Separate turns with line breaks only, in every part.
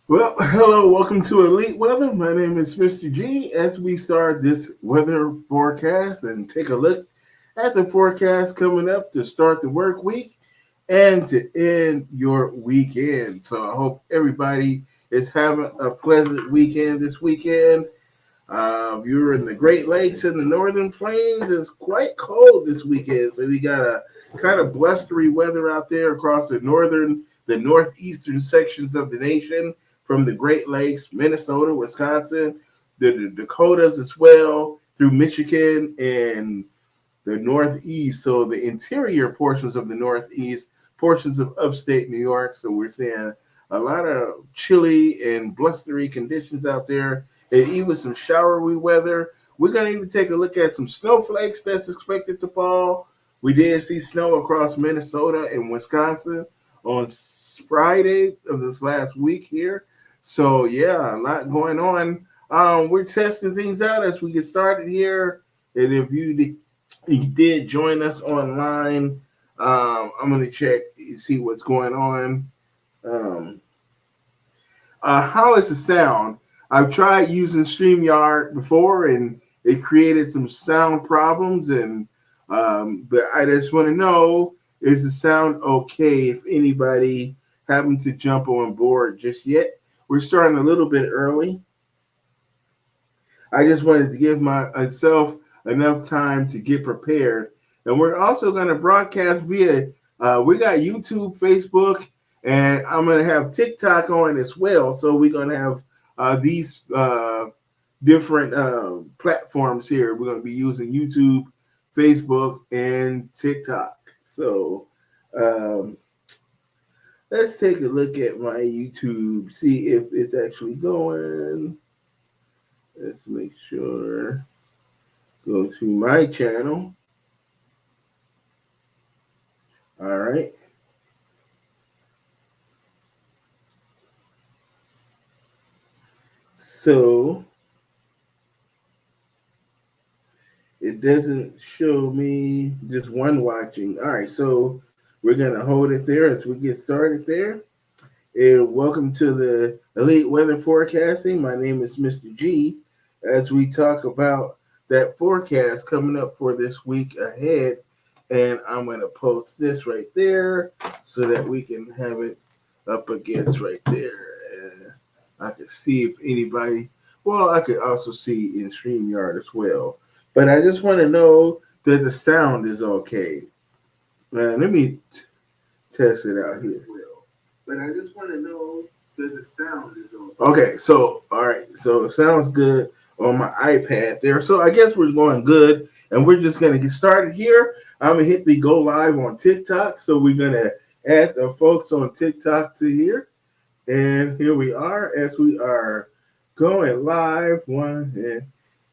Well, hello, welcome to Elite Weather. My name is Mr. G. As we start this weather forecast and take a look at the forecast coming up to start the work week and to end your weekend. So I hope everybody is having a pleasant weekend this weekend. If you're in the Great Lakes and the Northern Plains, it's quite cold this weekend. So we got a kind of blustery weather out there across the northeastern sections of the nation, from the Great Lakes, Minnesota, Wisconsin, the Dakotas as well, through Michigan and the Northeast. So the interior portions of the Northeast, portions of upstate New York. So we're seeing a lot of chilly and blustery conditions out there, and even some showery weather. We're going to even take a look at some snowflakes that's expected to fall. We did see snow across Minnesota and Wisconsin on Friday of this last week here. So, yeah, a lot going on. We're testing things out as we get started here. And if you did join us online, I'm going to check and see what's going on. Um, how is the sound? I've tried using StreamYard before, and it created some sound problems. And but I just want to know, is the sound okay? If anybody happened to jump on board just yet, we're starting a little bit early. I just wanted to give myself enough time to get prepared. And we're also going to broadcast via, we got YouTube, Facebook, and I'm going to have TikTok on as well. So we're going to have these different platforms here. We're going to be using YouTube, Facebook, and TikTok. So um, let's take a look at my YouTube, see if it's actually going. Let's make sure. Go to my channel. All right. So it doesn't show me just one watching. All right. So we're going to hold it there as we get started there. And welcome to the Elite Weather Forecasting. My name is Mr. G. As we talk about that forecast coming up for this week ahead, and I'm going to post this right there so that we can have it up against right there. And I can see if anybody, well, I could also see in StreamYard as well. But I just want to know that the sound is okay. Let me test it out here. But I just want to know that the sound is okay. Okay, so all right, so it sounds good on my iPad there. So I guess we're going good, and we're just gonna get started here. I'm gonna hit the go live on TikTok, so we're gonna add the folks on TikTok to here, and here we are as we are going live. One and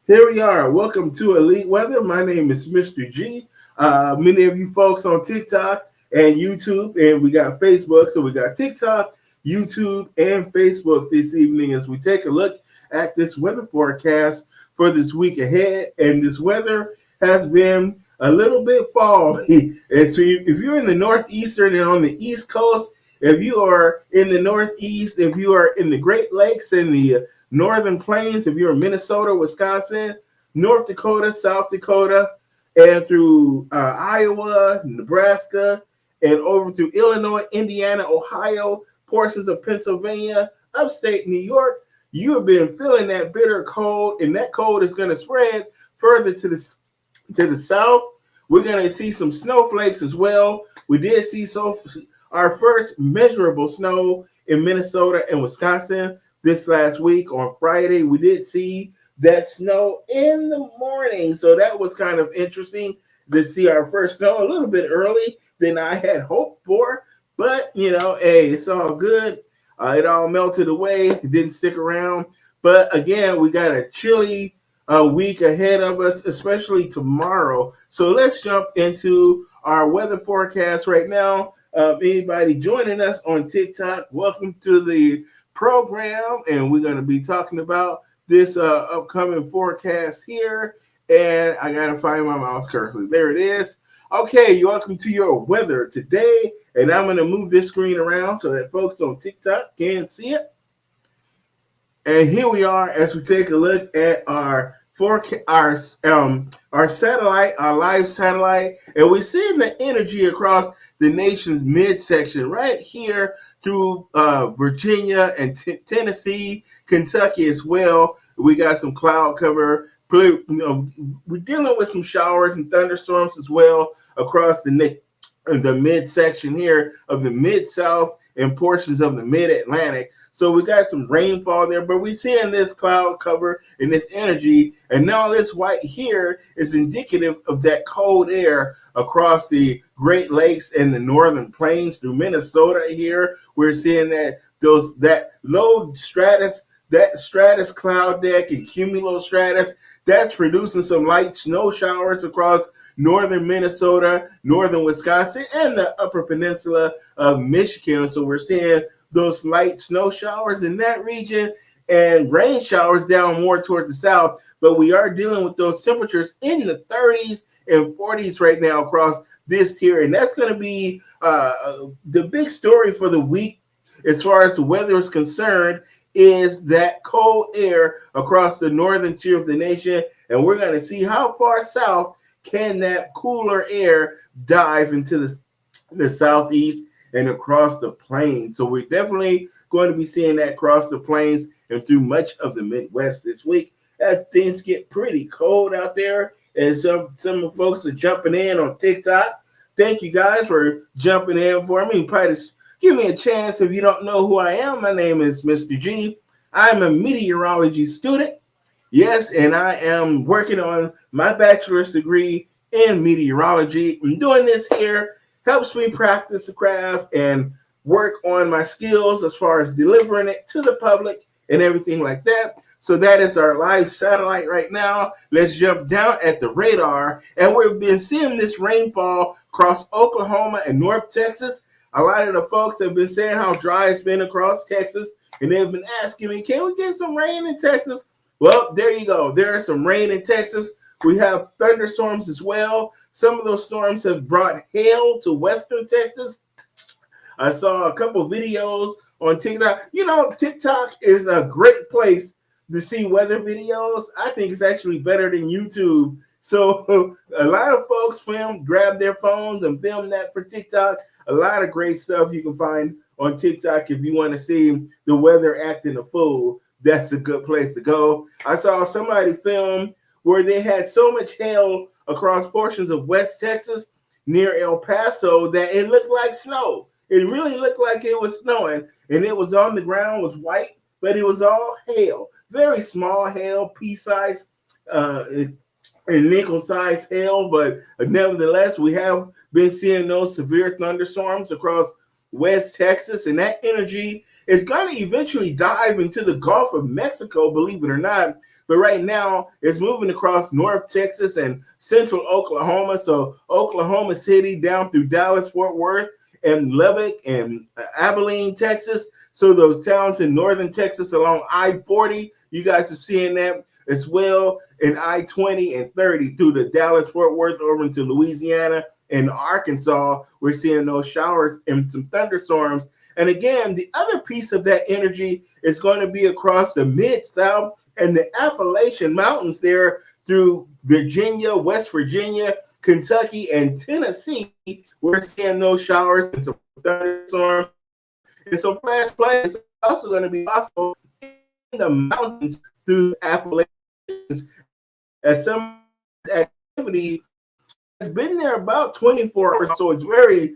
here we are. Welcome to Elite Weather. My name is Mr. G. Many of you folks on TikTok and YouTube, and we got Facebook. So we got TikTok, YouTube, and Facebook this evening as we take a look at this weather forecast for this week ahead. And this weather has been a little bit foggy. And so if you're in the Northeastern and on the East Coast, if you are in the Northeast, if you are in the Great Lakes and the Northern Plains, if you're in Minnesota, Wisconsin, North Dakota, South Dakota, and through Iowa, Nebraska, and over through Illinois, Indiana, Ohio, portions of Pennsylvania, upstate New York, you have been feeling that bitter cold, and that cold is going to spread further to the south. We're going to see some snowflakes as well. We did see our first measurable snow in Minnesota and Wisconsin this last week on Friday. We did see that snow in the morning, so that was kind of interesting to see our first snow a little bit early than I had hoped for. But, hey, it's all good. It all melted away. It didn't stick around. But again, we got a chilly week ahead of us, especially tomorrow. So let's jump into our weather forecast right now. Anybody joining us on TikTok, welcome to the program. And we're going to be talking about this upcoming forecast here. And I got to find my mouse cursor. There it is. Okay, you're welcome to your weather today. And I'm going to move this screen around so that folks on TikTok can see it. And here we are as we take a look at our our satellite, our live satellite, and we're seeing the energy across the nation's midsection right here through Virginia and Tennessee, Kentucky as well. We got some cloud cover. We're dealing with some showers and thunderstorms as well across the midsection here of the mid-south and portions of the mid-Atlantic. So we got some rainfall there, but we're seeing this cloud cover and this energy, and now this white here is indicative of that cold air across the Great Lakes and the northern plains through Minnesota here. We're seeing that low stratus, that stratus cloud deck and cumulostratus, that's producing some light snow showers across northern Minnesota, northern Wisconsin, and the upper peninsula of Michigan. So we're seeing those light snow showers in that region and rain showers down more toward the south. But we are dealing with those temperatures in the 30s and 40s right now across this tier. And that's going to be the big story for the week as far as the weather is concerned, is that cold air across the northern tier of the nation. And we're going to see how far south can that cooler air dive into the southeast and across the plains. So we're definitely going to be seeing that across the plains and through much of the Midwest this week as things get pretty cold out there. And some of the folks are jumping in on TikTok. Thank you guys for jumping in for me. Probably give me a chance if you don't know who I am. My name is Mr. G. I'm a meteorology student. Yes, and I am working on my bachelor's degree in meteorology. And doing this here helps me practice the craft and work on my skills as far as delivering it to the public and everything like that. So that is our live satellite right now. Let's jump down at the radar. And we've been seeing this rainfall across Oklahoma and North Texas. A lot of the folks have been saying how dry it's been across Texas, and they've been asking me, can we get some rain in Texas? Well, there you go. There is some rain in Texas. We have thunderstorms as well. Some of those storms have brought hail to western Texas. I saw a couple videos on TikTok. You know, TikTok is a great place to see weather videos. I think it's actually better than YouTube. So a lot of folks grab their phones and film that for TikTok. A lot of great stuff you can find on TikTok if you want to see the weather acting a fool. That's a good place to go. I saw somebody film where they had so much hail across portions of West Texas near El Paso that it looked like snow. It really looked like it was snowing, and it was on the ground, was white, but it was all hail. Very small hail, pea-sized and nickel-sized hail, but nevertheless, we have been seeing those severe thunderstorms across West Texas, and that energy is going to eventually dive into the Gulf of Mexico, believe it or not. But right now, it's moving across North Texas and central Oklahoma. So Oklahoma City down through Dallas, Fort Worth, and Lubbock and Abilene, Texas. So those towns in northern Texas along I-40, you guys are seeing that as well, in I-20 and 30 through the Dallas, Fort Worth over into Louisiana and Arkansas. We're seeing those showers and some thunderstorms. And again, the other piece of that energy is going to be across the Mid-South and the Appalachian Mountains there through Virginia, West Virginia, Kentucky, and Tennessee. We're seeing those showers and some thunderstorms and some flash flooding. It's also going to be possible in the mountains through Appalachians, as some activity has been there about 24 hours, so it's very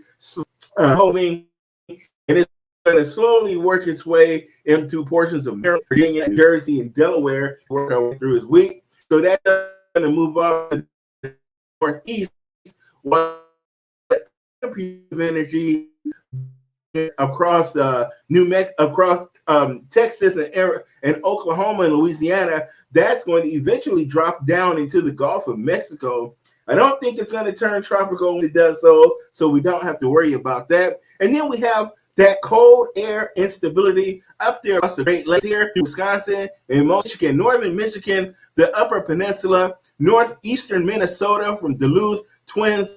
holding, and it's going to slowly work its way into portions of Maryland, Virginia, New Jersey, and Delaware. Work our way through this week, so that's going to move up to the northeast. One piece of energy across Texas and Oklahoma and Louisiana, that's going to eventually drop down into the Gulf of Mexico. I don't think it's going to turn tropical when it does so we don't have to worry about that. And then we have that cold air instability up there across the Great Lakes here, Wisconsin and Michigan, northern Michigan, the Upper Peninsula, northeastern Minnesota from Duluth, Twin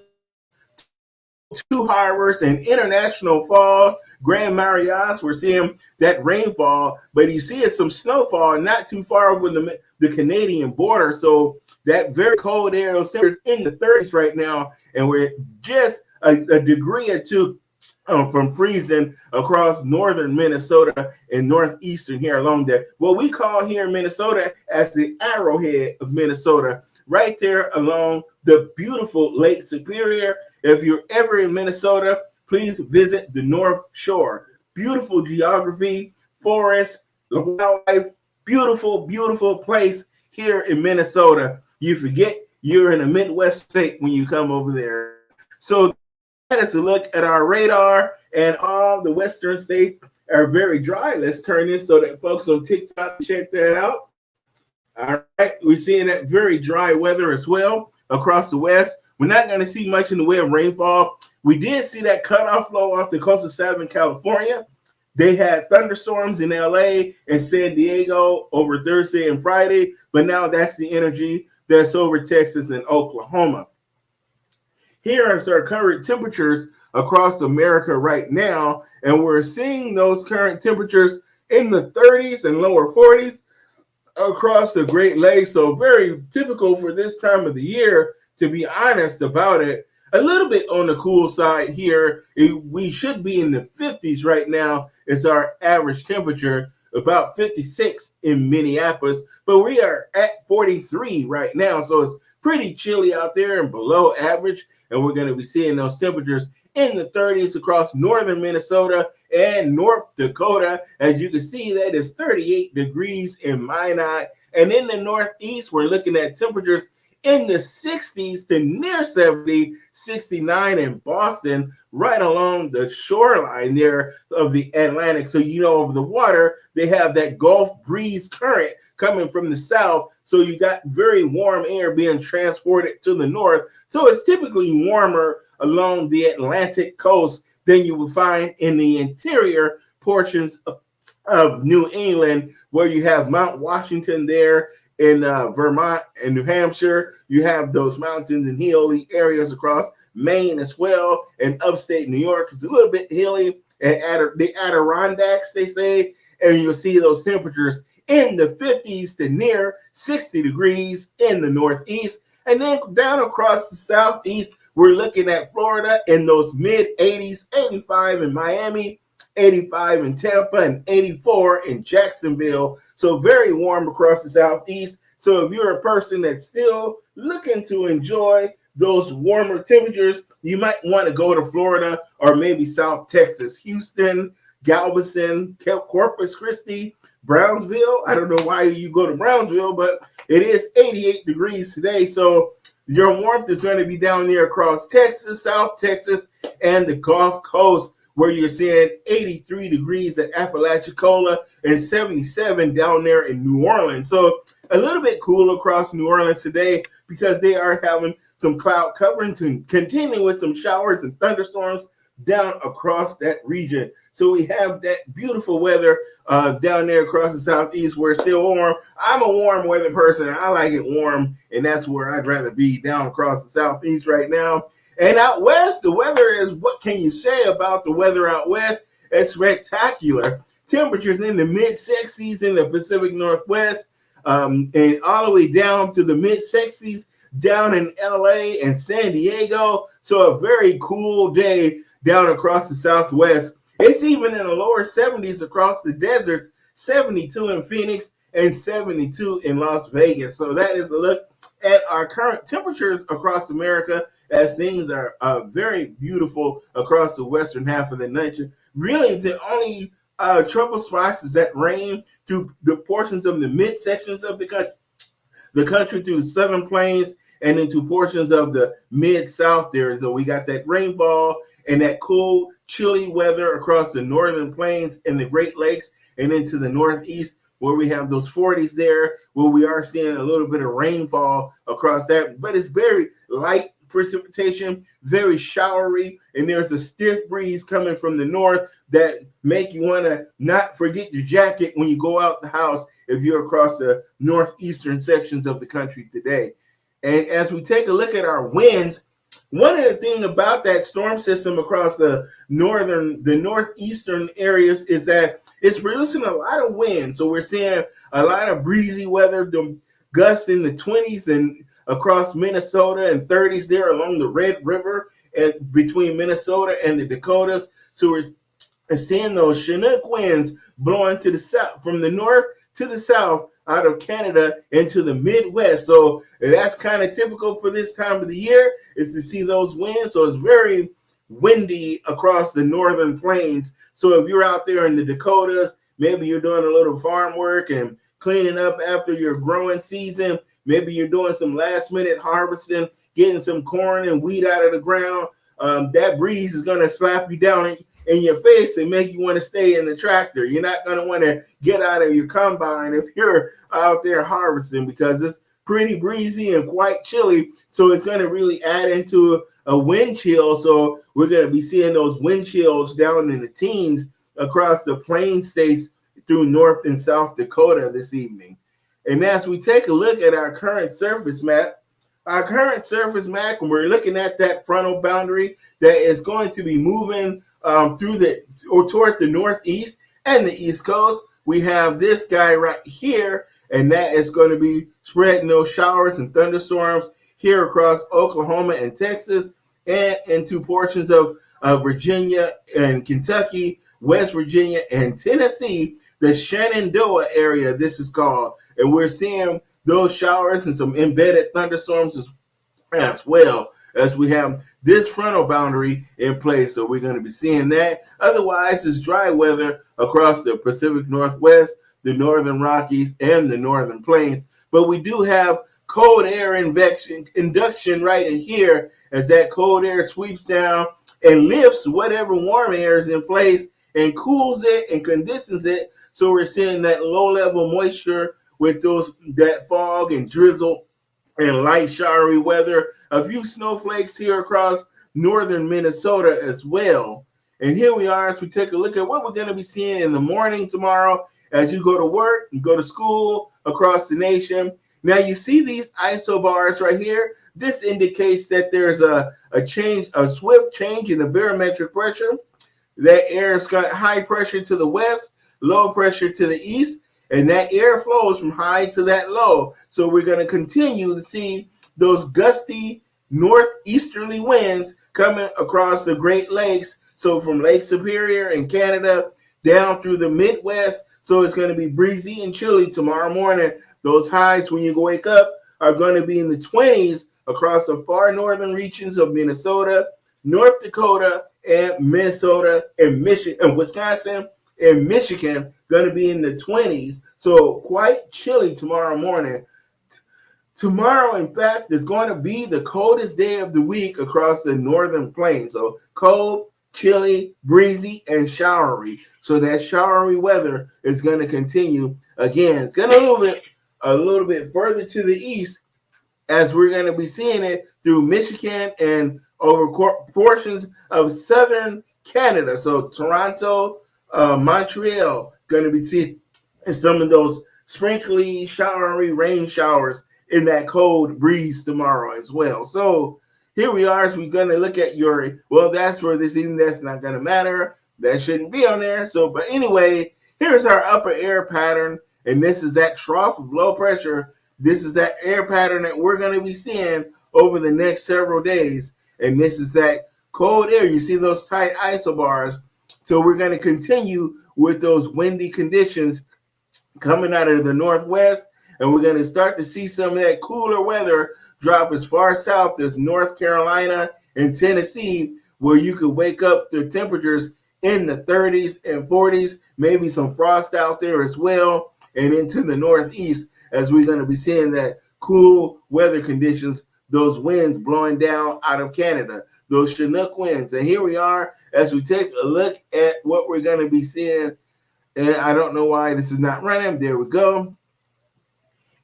two harbors and International Falls, Grand Marias. We're seeing that rainfall, but you see it's some snowfall not too far over the Canadian border. So that very cold air, those temperatures in the 30s right now, and we're just a degree or two from freezing across northern Minnesota and northeastern here along there. What we call here in Minnesota as the arrowhead of Minnesota, right there along the beautiful Lake Superior. If you're ever in Minnesota, please visit the North Shore. Beautiful geography, forest, wildlife, beautiful, beautiful place here in Minnesota. You forget you're in a Midwest state when you come over there. So that's a look at our radar, and all the western states are very dry. Let's turn this so that folks on TikTok check that out. All right, we're seeing that very dry weather as well across the west. We're not going to see much in the way of rainfall. We did see that cutoff flow off the coast of Southern California. They had thunderstorms in LA and San Diego over Thursday and Friday, but now that's the energy that's over Texas and Oklahoma. Here are our current temperatures across America right now, and we're seeing those current temperatures in the 30s and lower 40s across the Great Lakes. So very typical for this time of the year, to be honest about it. A little bit on the cool side here. We should be in the 50s right now. It's our average temperature, about 56 in Minneapolis, but we are at 43 right now. So it's pretty chilly out there and below average. And we're going to be seeing those temperatures in the 30s across northern Minnesota and North Dakota. As you can see, that is 38 degrees in Minot. And in the Northeast, we're looking at temperatures in the 60s to near 70, 69 in Boston, right along the shoreline there of the Atlantic. So, you know, over the water, they have that Gulf breeze current coming from the south. So you got very warm air being transported to the north. So it's typically warmer along the Atlantic coast than you will find in the interior portions of New England, where you have Mount Washington there in Vermont and New Hampshire. You have those mountains and hilly areas across Maine as well, and upstate New York is a little bit hilly, and the Adirondacks, they say, and you'll see those temperatures in the 50s to near 60 degrees in the Northeast. And then down across the Southeast, we're looking at Florida in those mid 80s, 85 in Miami, 85 in Tampa, and 84 in Jacksonville. So very warm across the Southeast. So if you're a person that's still looking to enjoy those warmer temperatures, you might want to go to Florida or maybe South Texas, Houston, Galveston, Corpus Christi, Brownsville. I don't know why you go to Brownsville, but it is 88 degrees today. So your warmth is going to be down there across Texas, South Texas, and the Gulf Coast, where you're seeing 83 degrees at Apalachicola and 77 down there in New Orleans. So a little bit cool across New Orleans today because they are having some cloud covering to continue with some showers and thunderstorms down across that region. So we have that beautiful weather down there across the Southeast where it's still warm. I'm a warm weather person. I like it warm, and that's where I'd rather be, down across the Southeast right now. And out west, the weather is, what can you say about the weather out west? It's spectacular. Temperatures in the mid-60s in the Pacific Northwest, and all the way down to the mid-60s down in LA and San Diego. So a very cool day down across the Southwest. It's even in the lower 70s across the deserts, 72 in Phoenix and 72 in Las Vegas. So that is a look at our current temperatures across America, as things are very beautiful across the western half of the nation. Really, the only trouble spots is that rain through the portions of the mid sections of the country through the southern plains and into portions of the mid-south there. So we got that rainfall and that cool, chilly weather across the northern plains and the Great Lakes and into the northeast, where we have those 40s there, where we are seeing a little bit of rainfall across that. But it's very light precipitation, very showery, and there's a stiff breeze coming from the north that make you want to not forget your jacket when you go out the house if you're across the northeastern sections of the country today. And as we take a look at our winds, One of the things about that storm system across the northeastern areas is that it's producing a lot of wind. So we're seeing a lot of breezy weather, the gusts in the 20s and across Minnesota and 30s there along the Red River and between Minnesota and the Dakotas. So we're seeing those Chinook winds blowing to the south, from the north to the south, out of Canada into the Midwest. So that's kind of typical for this time of the year, is to see those winds. So it's very windy across the northern plains. So if you're out there in the Dakotas, maybe you're doing a little farm work and cleaning up after your growing season. Maybe you're doing some last minute harvesting, getting some corn and wheat out of the ground. That breeze is going to slap you down in your face and make you want to stay in the tractor. You're not going to want to get out of your combine if you're out there harvesting, because it's pretty breezy and quite chilly. So it's going to really add into a wind chill. So we're going to be seeing those wind chills down in the teens across the plain states through North and South Dakota this evening. And as we take a look at our current surface map, when we're looking at that frontal boundary that is going to be moving toward the northeast and the east coast, we have this guy right here, and that is going to be spreading those showers and thunderstorms here across Oklahoma and Texas and into portions of Virginia and Kentucky, West Virginia and Tennessee, the Shenandoah area, this is called. And we're seeing those showers and some embedded thunderstorms as well, as we have this frontal boundary in place. So we're going to be seeing that. Otherwise, it's dry weather across the Pacific Northwest, the Northern Rockies, and the Northern Plains. But we do have cold air induction right in here, as that cold air sweeps down and lifts whatever warm air is in place and cools it and condenses it. So we're seeing that low-level moisture with that fog and drizzle and light showery weather. A few snowflakes here across northern Minnesota as well. And here we are as we take a look at what we're going to be seeing in the morning tomorrow as you go to work and go to school across the nation. Now you see these isobars right here. This indicates that there's a swift change in the barometric pressure. That air's got high pressure to the west, low pressure to the east, and that air flows from high to that low. So we're going to continue to see those gusty northeasterly winds coming across the Great Lakes. So from Lake Superior in Canada down through the Midwest. So it's going to be breezy and chilly tomorrow morning. Those highs when you wake up are going to be in the 20s across the far northern regions of Minnesota, North Dakota, and Minnesota and Michigan and Wisconsin and Michigan, going to be in the 20s. So quite chilly tomorrow morning. Tomorrow, in fact, is going to be the coldest day of the week across the northern plains. So cold, chilly, breezy, and showery. So that showery weather is going to continue. Again, it's going to a little bit further to the east, as we're going to be seeing it through Michigan and over portions of southern Canada. So Toronto, Montreal, going to be seeing some of those sprinkly, showery rain showers in that cold breeze tomorrow as well. So here we are. So we're going to look at that's for this evening. That's not going to matter. That shouldn't be on there. So, but anyway, here's our upper air pattern. And this is that trough of low pressure. This is that air pattern that we're going to be seeing over the next several days. And this is that cold air. You see those tight isobars. So we're going to continue with those windy conditions coming out of the northwest. And we're going to start to see some of that cooler weather drop as far south as North Carolina and Tennessee, where you could wake up the temperatures in the 30s and 40s, maybe some frost out there as well, and into the northeast, as we're going to be seeing that cool weather conditions, those winds blowing down out of Canada, those Chinook winds. And here we are as we take a look at what we're going to be seeing. And I don't know why this is not running. There we go.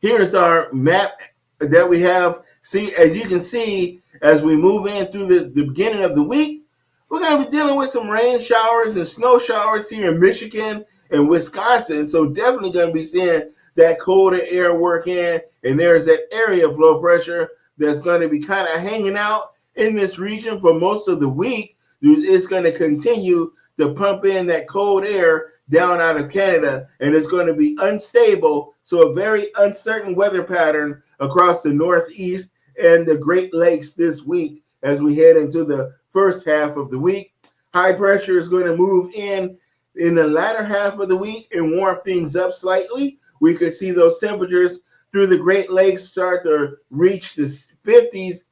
Here's our map that we have. See, as you can see, as we move in through the beginning of the week, we're going to be dealing with some rain showers and snow showers here in Michigan and Wisconsin. So definitely going to be seeing that colder air work in. And there's that area of low pressure that's going to be kind of hanging out in this region for most of the week. It's going to continue to pump in that cold air down out of Canada, and it's going to be unstable. So a very uncertain weather pattern across the Northeast and the Great Lakes this week as we head into the first half of the week. High pressure is going to move in the latter half of the week and warm things up slightly. We could see those temperatures through the Great Lakes start to reach the 50s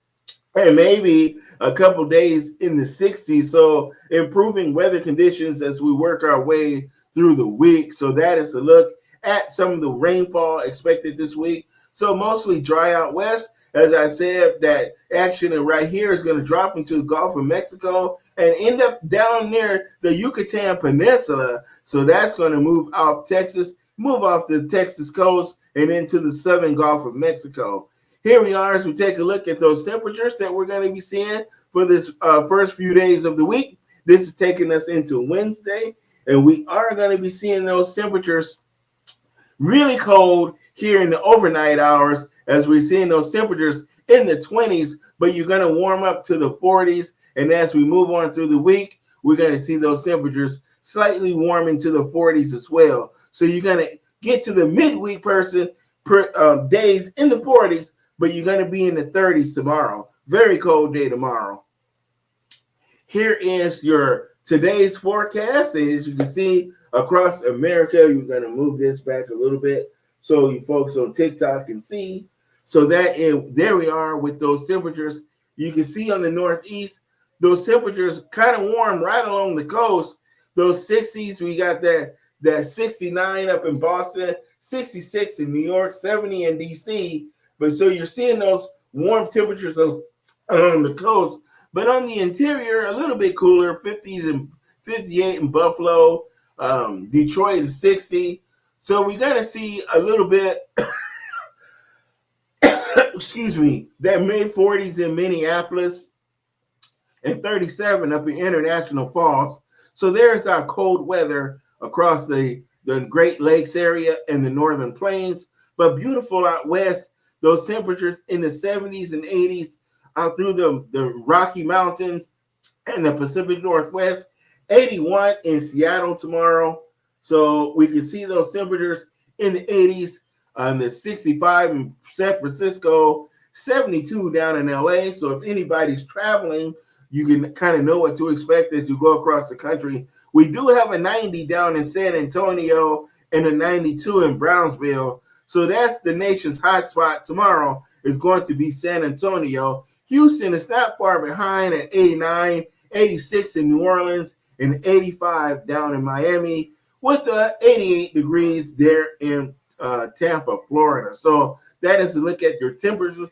and maybe a couple days in the 60s. So improving weather conditions as we work our way through the week. So that is a look at some of the rainfall expected this week. So mostly dry out west. As I said, that action right here is going to drop into the Gulf of Mexico and end up down near the Yucatan Peninsula. So that's going to move off Texas, move off the Texas coast and into the southern Gulf of Mexico. Here we are as we take a look at those temperatures that we're going to be seeing for this first few days of the week. This is taking us into Wednesday, and we are going to be seeing those temperatures really cold here in the overnight hours as we're seeing those temperatures in the 20s, but you're going to warm up to the 40s. And as we move on through the week, we're going to see those temperatures slightly warming to the 40s as well. So you're going to get to the midweek days in the 40s, but you're going to be in the 30s tomorrow. Very cold day tomorrow. Here is your today's forecast. And as you can see across America, you're going to move this back a little bit so you folks on TikTok can see. So there we are with those temperatures. You can see on the Northeast, those temperatures kind of warm right along the coast. Those 60s, we got that 69 up in Boston, 66 in New York, 70 in DC. But so you're seeing those warm temperatures along the coast. But on the interior, a little bit cooler, 50s and 58 in Buffalo. Detroit is 60. So we're going to see a little bit, excuse me, that mid-40s in Minneapolis and 37 up in International Falls. So there's our cold weather across the Great Lakes area and the Northern Plains. But beautiful out west, those temperatures in the 70s and 80s out through the Rocky Mountains and the Pacific Northwest. 81 in Seattle tomorrow. So we can see those temperatures in the 80s, and the 65 in San Francisco, 72 down in LA. So if anybody's traveling, you can kind of know what to expect as you go across the country. We do have a 90 down in San Antonio and a 92 in Brownsville. So that's the nation's hot spot tomorrow is going to be San Antonio. Houston is not far behind at 89, 86 in New Orleans, and 85 down in Miami, with 88 degrees there in Tampa, Florida. So that is a look at your temperatures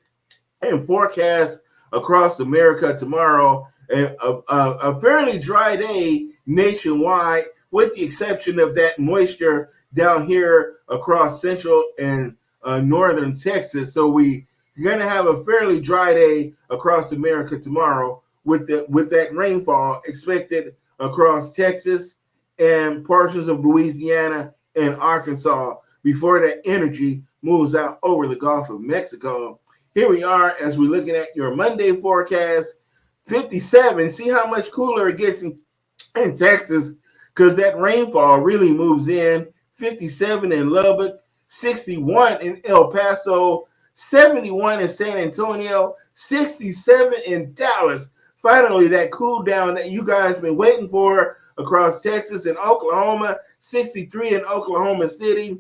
and forecast across America tomorrow. And a fairly dry day nationwide, with the exception of that moisture down here across central and northern Texas. So we're going to have a fairly dry day across America tomorrow with that rainfall expected across Texas and portions of Louisiana and Arkansas before that energy moves out over the Gulf of Mexico. Here we are as we're looking at your Monday forecast, 57. See how much cooler it gets in Texas because that rainfall really moves in. 57 in Lubbock, 61 in El Paso, 71 in San Antonio, 67 in Dallas. Finally, that cool down that you guys been waiting for across Texas and Oklahoma, 63 in Oklahoma City,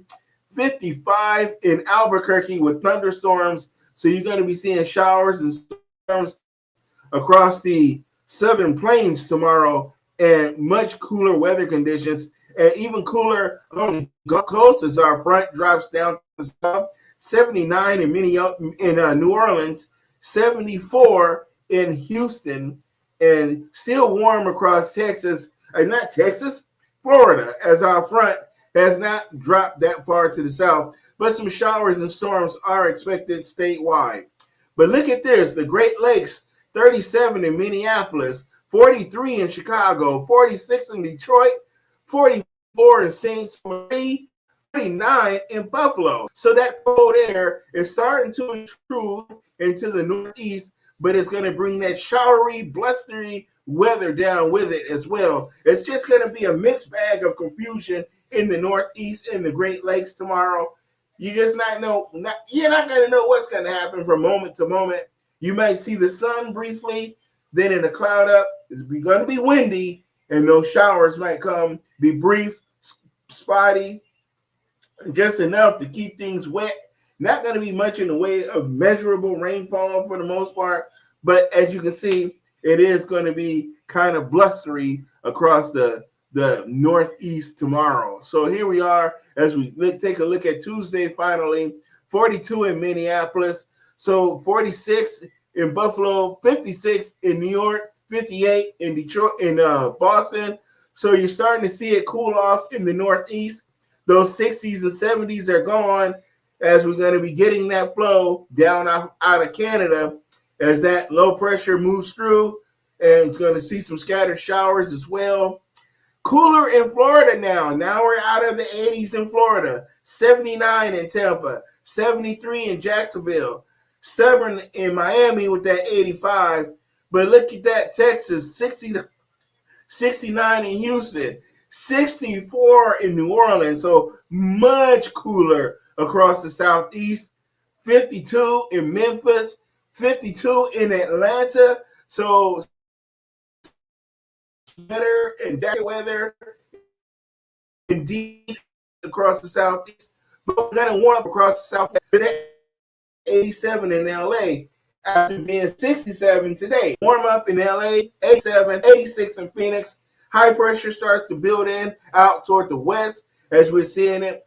55 in Albuquerque with thunderstorms. So you're going to be seeing showers and storms across the southern plains tomorrow and much cooler weather conditions and even cooler on the Gulf Coast as our front drops down to the south, 79 in New Orleans, 74 in Houston, and still warm across Texas, not Texas, Florida, as our front has not dropped that far to the south, but some showers and storms are expected statewide. But look at this, the Great Lakes, 37 in Minneapolis, 43 in Chicago, 46 in Detroit, 44 in St. Louis, 39 in Buffalo. So that cold air is starting to intrude into the Northeast, but it's going to bring that showery, blustery weather down with it as well. It's just going to be a mixed bag of confusion in the Northeast and the Great Lakes tomorrow. You're not going to know what's going to happen from moment to moment. You might see the sun briefly, then in the cloud up, it's going to be windy, and those showers might come, be brief, spotty, just enough to keep things wet. Not going to be much in the way of measurable rainfall for the most part, but as you can see, it is going to be kind of blustery across the Northeast tomorrow. So here we are as we take a look at Tuesday finally. 42 in Minneapolis, so 46 in Buffalo, 56 in New York, 58 in Detroit, in Boston. So you're starting to see it cool off in the Northeast. Those 60s and 70s are gone as we're going to be getting that flow down out of Canada as that low pressure moves through, and going to see some scattered showers as well. Cooler in Florida now. Now we're out of the 80s in Florida. 79 in Tampa, 73 in Jacksonville, stubborn in Miami with that 85. But look at that, Texas, 69 in Houston, 64 in New Orleans. So much cooler across the Southeast. 52 in Memphis, 52 in Atlanta. So better and that weather indeed across the Southeast, but we're going to warm up across the South. 87 in LA after being 67 today. Warm up in LA, 87, 86 in Phoenix. High pressure starts to build in out toward the west as we're seeing it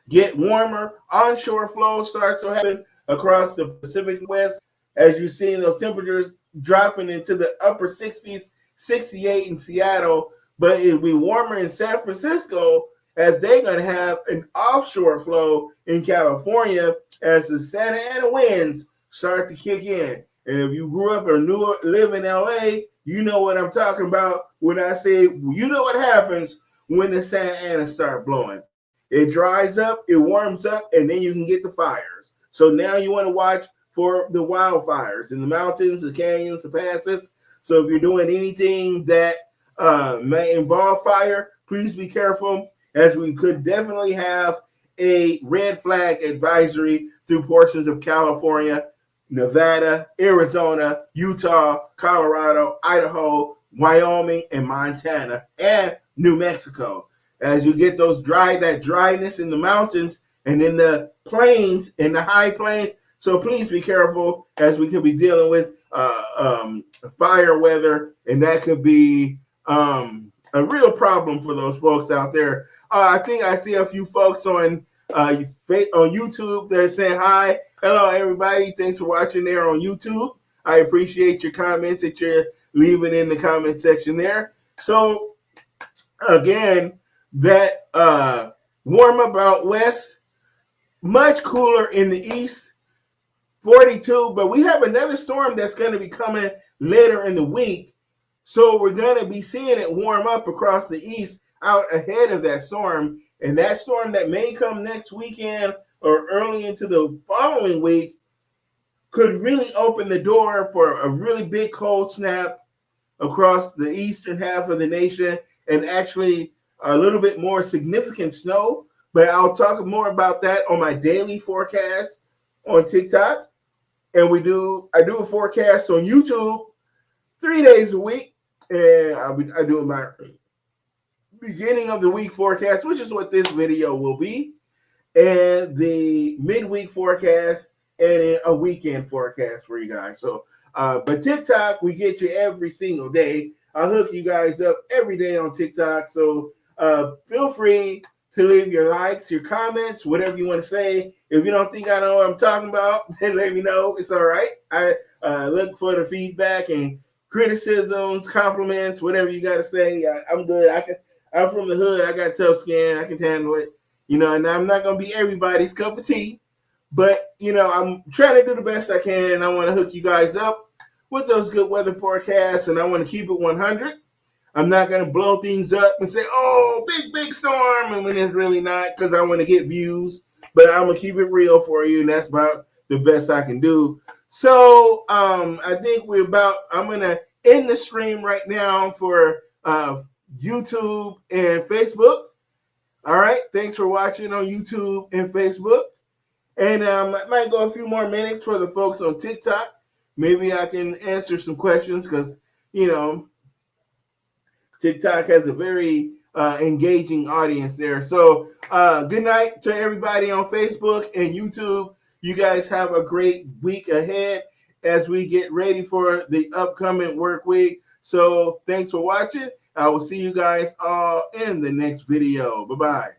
get warmer. Onshore flow starts to happen across the Pacific West as you're seeing those temperatures dropping into the upper 60s, 68 in Seattle, but it'll be warmer in San Francisco as they're going to have an offshore flow in California as the Santa Ana winds start to kick in. And if you grew up or live in LA, you know what I'm talking about when I say, you know what happens when the Santa Ana start blowing. It dries up, it warms up, and then you can get the fires. So now you want to watch for the wildfires in the mountains, the canyons, the passes. So if you're doing anything that may involve fire, please be careful, as we could definitely have a red flag advisory through portions of California, Nevada, Arizona, Utah, Colorado, Idaho, Wyoming, and Montana, and New Mexico. As you get that dryness in the mountains and in the plains, in the high plains. So please be careful, as we could be dealing with fire weather, and that could be a real problem for those folks out there. I think I see a few folks on YouTube. They're saying hi. Hello, everybody. Thanks for watching there on YouTube. I appreciate your comments that you're leaving in the comment section there. So again, that warm up out west, much cooler in the east, 42. But we have another storm that's going to be coming later in the week. So we're going to be seeing it warm up across the east out ahead of that storm. And that storm that may come next weekend or early into the following week could really open the door for a really big cold snap across the eastern half of the nation, and actually a little bit more significant snow. But I'll talk more about that on my daily forecast on TikTok. And I do a forecast on YouTube 3 days a week. And I do my beginning of the week forecast, which is what this video will be, and the midweek forecast, and a weekend forecast for you guys. So, but TikTok, we get you every single day. I'll hook you guys up every day on TikTok. So feel free to leave your likes, your comments, whatever you want to say. If you don't think I know what I'm talking about, then let me know. It's all right. I look for the feedback and criticisms, compliments, whatever you got to say. I'm good. I'm from the hood. I got tough skin. I can handle it. And I'm not going to be everybody's cup of tea. But, I'm trying to do the best I can, and I want to hook you guys up with those good weather forecasts, and I want to keep it 100. I'm not going to blow things up and say, oh, big storm, and when it's really not, because I want to get views. But I'm going to keep it real for you, and that's about the best I can do. So I think I'm gonna end the stream right now for YouTube and Facebook. All right, thanks for watching on YouTube and Facebook. And I might go a few more minutes for the folks on TikTok. Maybe I can answer some questions because, you know, TikTok has a very engaging audience there. So good night to everybody on Facebook and YouTube. You guys have a great week ahead as we get ready for the upcoming work week. So thanks for watching. I will see you guys all in the next video. Bye-bye.